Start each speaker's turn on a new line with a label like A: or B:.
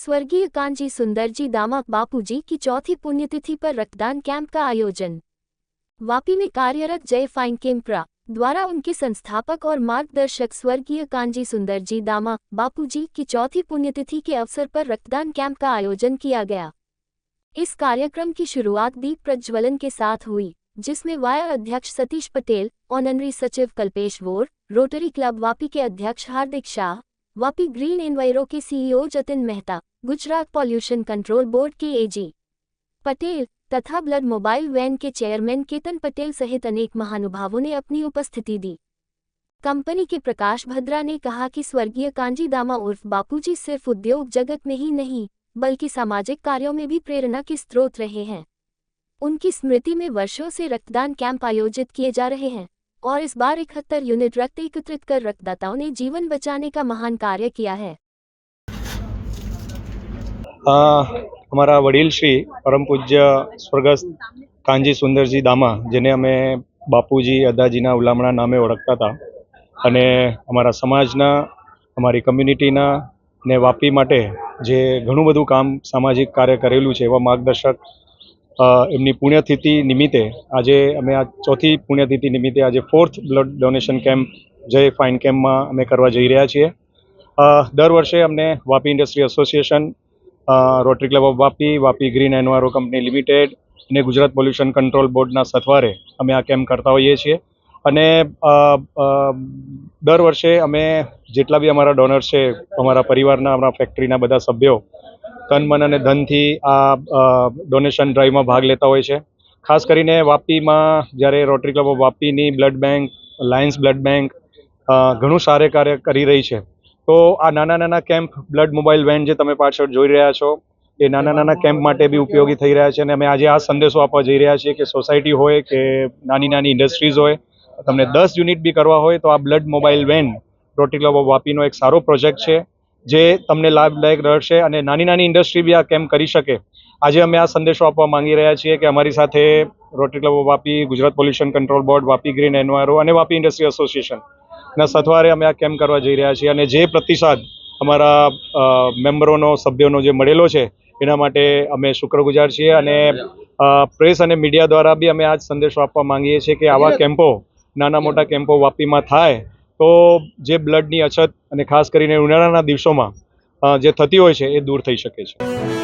A: स्वर्गीय कांजी सुंदरजी दामा बापूजी की चौथी पुण्यतिथि पर रक्तदान कैंप का आयोजन। वापी में कार्यरत जय फाइन केम्प्रा द्वारा उनके संस्थापक और मार्गदर्शक स्वर्गीय कांजी सुंदरजी दामा बापूजी की चौथी पुण्यतिथि के अवसर पर रक्तदान कैंप का आयोजन किया गया। इस कार्यक्रम की शुरुआत दीप प्रज्वलन के साथ हुई, जिसमें वाया अध्यक्ष सतीश पटेल, ऑनररी सचिव कल्पेश वोर, रोटरी क्लब वापी के अध्यक्ष हार्दिक शाह, वापी ग्रीन एनवायरो के CEO Jatin Mehta, Gujarat pollution control board के एजी पटेल तथा ब्लड मोबाइल वैन के चेयरमैन केतन पटेल सहित अनेक महानुभावों ने अपनी उपस्थिति दी। कंपनी के प्रकाश भद्रा ने कहा कि स्वर्गीय कांजी दामा उर्फ बापूजी सिर्फ उद्योग जगत में ही नहीं, बल्कि सामाजिक कार्यों में भी प्रेरणा के स्रोत रहे हैं। उनकी स्मृति में वर्षों से रक्तदान कैंप आयोजित किए जा रहे हैं और इस बार 71 यूनिट रक्त एकत्रित कर रक्तदाताओं ने जीवन बचाने का महान कार्य किया है।
B: हमारा वडील श्री परम पूज्य स्वर्गस्थ कांजी सुंदरजी दामा, जेने अमे बापूजी अदाजीना उलामणा नामे ओळखता था, अने अमारा समाजना अमारी कम्युनिटीना ने वापी माटे जे घणुं बधुं काम सामाजिक कार्य करेलुं छे एवा मार्गदर्शक एमनी पुण्यतिथि निमित्ते आजे अमे आ चौथी पुण्यतिथि निमित्ते आजे 4th ब्लड डोनेशन केम्प जय फाइन केम्प में अमे करवा जई रह्या छीए। दर वर्षे अमने Vapi industry association, rotary club of Vapi, Vapi green enviro company limited ने गुजरात पॉल्यूशन कंट्रोल बोर्डना सथवारे अमे आ केम्प करता होईए छीए। अने दर वर्षे अमे जेटला बी अमारा डोनर्स छे, अमारा परिवारना, अमारा फैक्टरीना बधा सभ्यो तन मन अने धनथी आ डोनेशन ड्राइव में भाग लेता होय छे। खास करीने वापीमां ज्यारे रोटरी क्लब ऑफ वापीनी blood bank, lions blood bank घणुं सारे कार्य करी रही छे, तो आ नाना नाना केम्प ब्लड मोबाइल वेन जे तमे पाछळ जोई रह्या छो ए नाना नाना केम्प माटे बी उपयोगी थई रह्या छे। अने अमे आजे आ संदेशो आपवा जई रह्या छीए के सोसायटी होय के नानी नानी इंडस्ट्रीज होय, तमने 10 यूनिट बी करवा होय तो आ blood mobile van rotary club of वापीनो एक सारो प्रोजेक्ट छे जे तमने लाभदायक रहेशे अने नानी नानी इंडस्ट्री बी आ केम्प करी शके। आज अमे आ संदेशो आपवा मांगी रह्या छीए के अमारी साथे rotary club of Vapi, Gujarat pollution control board, Vapi green enviro अने वापी इंडस्ट्री एसोसिएशन ना सथवारे अमे आ केम्प करवा जई रह्या छीए। अने जे प्रतिसाद अमारा मेम्बरोनो, सभ्योनो जे मळेलो छे एना माटे अमे शुक्रगुजार छीए। अने प्रेस अने मीडिया द्वारा बी अमे आज संदेशो आपवा मांगीए छीए के आवा केम्पो, नाना मोटा केम्पो वापीमां थाय तो जे ब्लडनी अछत अने खास करीने उनाळाना दिवसोमां जे थती होय छे ए दूर थई शके छे।